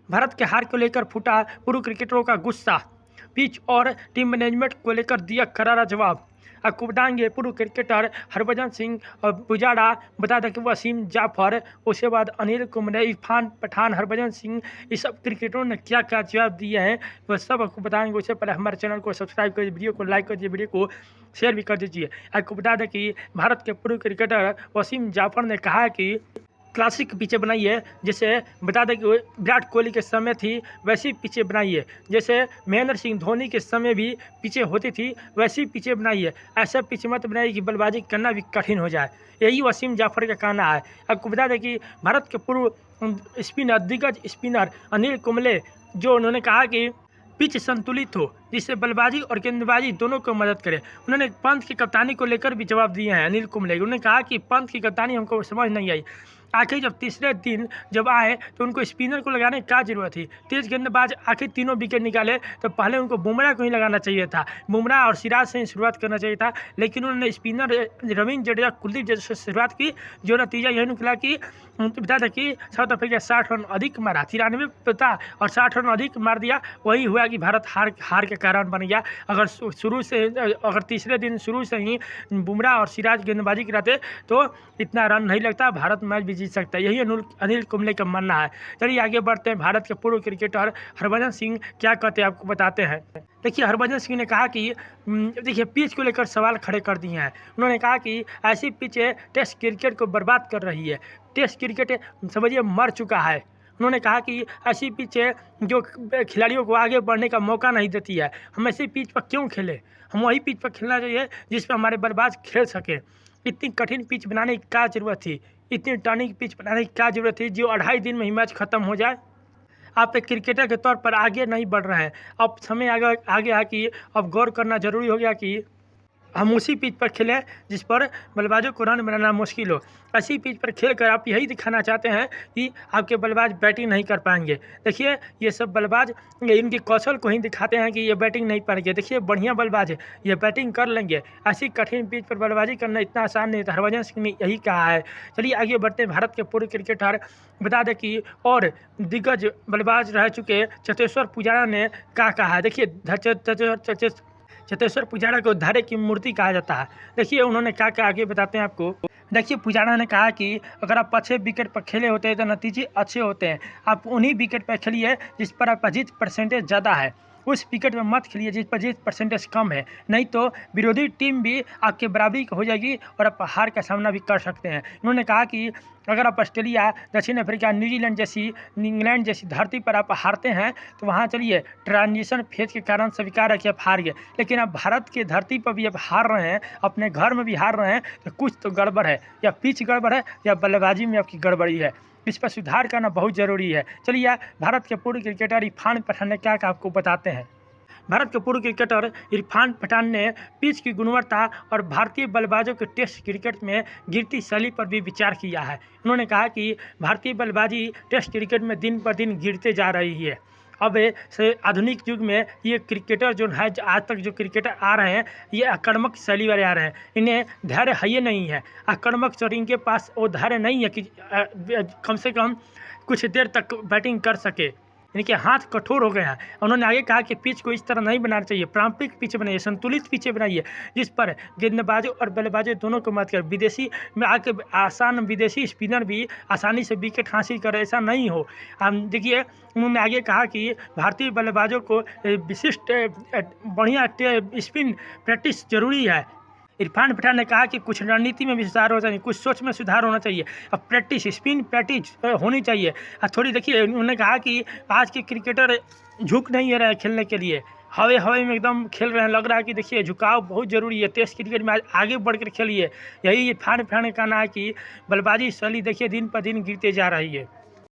भारत के हार को लेकर फूटा पूर्व क्रिकेटरों का गुस्सा, पिच और टीम मैनेजमेंट को लेकर दिया करारा जवाब। आपको बताएंगे पूर्व क्रिकेटर हरभजन सिंह और पुजारा, बता दें कि वसीम जाफर, उसके बाद अनिल कुंबले, इरफान पठान, हरभजन सिंह, इस सब क्रिकेटरों ने क्या क्या जवाब दिए हैं वह सब आपको बताएंगे। उससे पहले हमारे चैनल को सब्सक्राइब करिए, वीडियो को लाइक करिए, वीडियो को शेयर भी कर दीजिए। आपको बता दें कि भारत के पूर्व क्रिकेटर वसीम जाफर ने कहा कि क्लासिक पिचें बनाई है, जैसे बता दें कि विराट कोहली के समय थी वैसी पिचें बनाई है, जैसे महेंद्र सिंह धोनी के समय भी पिचें होती थी वैसी पिचें बनाई है। ऐसा पिच मत बनाई कि बल्लेबाजी करना भी कठिन हो जाए, यही वसीम जाफर का कहना है। आपको बता दें कि भारत के पूर्व स्पिनर, दिग्गज स्पिनर अनिल कुंबले, जो उन्होंने कहा कि पिच संतुलित हो जिससे बल्लेबाजी और गेंदबाजी दोनों को मदद करे। उन्होंने पंत की कप्तानी को लेकर भी जवाब दिए हैं अनिल कुंबले। उन्होंने कहा कि पंत की कप्तानी हमको समझ नहीं आई, आखिर जब तीसरे दिन जब आए तो उनको स्पिनर को लगाने की क्या जरूरत थी। तेज गेंदबाज आखिर तीनों विकेट निकाले तो पहले उनको बुमराह को ही लगाना चाहिए था, बुमराह और सिराज से ही शुरुआत करना चाहिए था, लेकिन उन्होंने स्पिनर रविंद्र जडेजा, कुलदीप जैसे शुरुआत की, जो नतीजा यही निकला कि बता दें कि साउथ अफ्रीका 60 रन अधिक मारा, 93 पता और 60 रन अधिक मार दिया। वही हुआ कि भारत हार के कारण बन गया। अगर तीसरे दिन शुरू से ही बुमराह और सिराज गेंदबाजी कराते तो इतना रन नहीं लगता, भारत मैच भी जीत सकता है, यही अनिल कुंबले का मानना है। चलिए आगे बढ़ते हैं। भारत के पूर्व क्रिकेटर हरभजन सिंह क्या कहते हैं आपको बताते हैं। देखिए हरभजन सिंह ने कहा कि देखिए पिच को लेकर सवाल खड़े कर दिए हैं। उन्होंने कहा कि ऐसी पिचें टेस्ट क्रिकेट को बर्बाद कर रही है, टेस्ट क्रिकेट समझिए मर चुका है। उन्होंने कहा कि ऐसी पिचें जो खिलाड़ियों को आगे बढ़ने का मौका नहीं देती है, हम ऐसी पिच पर क्यों खेलें, हम वही पिच पर खेलना चाहिए जिस पर हमारे बल्लेबाज खेल सकें। इतनी कठिन पिच बनाने की क्या ज़रूरत थी, इतनी टर्निंग पिच बनाने की क्या ज़रूरत थी जो 2.5 दिन में ही मैच ख़त्म हो जाए। आप एक क्रिकेटर के तौर पर आगे नहीं बढ़ रहे हैं, अब समय आगे आ कि अब गौर करना ज़रूरी हो गया कि हम उसी पिच पर खेलें जिस पर बल्लेबाजों को रन बनाना मुश्किल हो। ऐसी पिच पर खेलकर आप यही दिखाना चाहते हैं कि आपके बल्लेबाज बैटिंग नहीं कर पाएंगे। देखिए ये सब बल्लेबाज इनके कौशल को ही दिखाते हैं कि ये बैटिंग नहीं पाएंगे। देखिए बढ़िया बल्लेबाज है, ये बैटिंग कर लेंगे, ऐसी कठिन पिच पर बल्लेबाजी करना इतना आसान नहीं था। हरभजन सिंह ने यही कहा है। चलिए आगे बढ़ते हैं। भारत के पूर्व क्रिकेटर बता दें कि और दिग्गज बल्लेबाज रह चुके चतेश्वर पुजारा ने क्या कहा है। देखिए चतेश्वर पुजारा को धैर्य की मूर्ति कहा जाता है। देखिए उन्होंने क्या कहा आगे बताते हैं आपको। देखिए पुजारा ने कहा कि अगर आप अच्छे विकेट पर खेले होते हैं तो नतीजे अच्छे होते हैं। आप उन्हीं विकेट पर खेलिए जिस पर आपका जीत परसेंटेज ज़्यादा है, उस विकेट में मत खेलिए जिस पर जीत परसेंटेज कम है, नहीं तो विरोधी टीम भी आपके बराबरी हो जाएगी और आप हार का सामना भी कर सकते हैं। उन्होंने कहा कि अगर आप ऑस्ट्रेलिया, दक्षिण अफ्रीका, न्यूजीलैंड जैसी, इंग्लैंड जैसी धरती पर आप हारते हैं तो वहाँ चलिए ट्रांजिशन फेज के कारण स्वीकार है कि आप हार गए, लेकिन आप भारत की धरती पर भी आप हार रहे हैं, अपने घर में भी हार रहे हैं, तो कुछ तो गड़बड़ है, या पिच गड़बड़ है या बल्लेबाजी में आपकी गड़बड़ी है। इस पर सुधार करना बहुत ज़रूरी है। चलिए भारत के पूर्व क्रिकेटर इरफान पठान ने क्या आपको बताते हैं। भारत के पूर्व क्रिकेटर इरफान पठान ने पिच की गुणवत्ता और भारतीय बल्लेबाजों के टेस्ट क्रिकेट में गिरती शैली पर भी विचार किया है। उन्होंने कहा कि भारतीय बल्लेबाजी टेस्ट क्रिकेट में दिन पर दिन गिरते जा रही है। अब से आधुनिक युग में ये क्रिकेटर जो है, आज तक जो क्रिकेटर आ रहे हैं ये आक्रामक शैली वाले आ रहे हैं, इन्हें धैर्य है ही नहीं है, आक्रामक और इनके पास वो धैर्य नहीं है कि कम से कम कुछ देर तक बैटिंग कर सके, इनके हाथ कठोर हो गए हैं। उन्होंने आगे कहा कि पिच को इस तरह नहीं बनाना चाहिए, पारंपरिक पिच बनाइए, संतुलित पिचें बनाइए जिस पर गेंदबाजों और बल्लेबाजों दोनों को मत कर विदेशी में आके विदेशी स्पिनर भी आसानी से विकेट हासिल करे, ऐसा नहीं हो। देखिए उन्होंने आगे कहा कि भारतीय बल्लेबाजों को विशिष्ट बढ़िया स्पिन प्रैक्टिस जरूरी है। इरफान पठान ने कहा कि कुछ रणनीति में भी सुधार होना चाहिए, कुछ सोच में सुधार होना चाहिए, अब प्रैक्टिस स्पिन प्रैक्टिस होनी चाहिए थोड़ी। देखिए उन्होंने कहा कि आज के क्रिकेटर झुक नहीं रहे खेलने के लिए, हवा में एकदम खेल रहे हैं, लग रहा है कि देखिए झुकाव बहुत ज़रूरी है, टेस्ट क्रिकेट में आगे बढ़ कर खेलिए। यही इरफान पठान का कहना है कि बल्लेबाजी शैली देखिए दिन पर दिन गिरते जा रही है।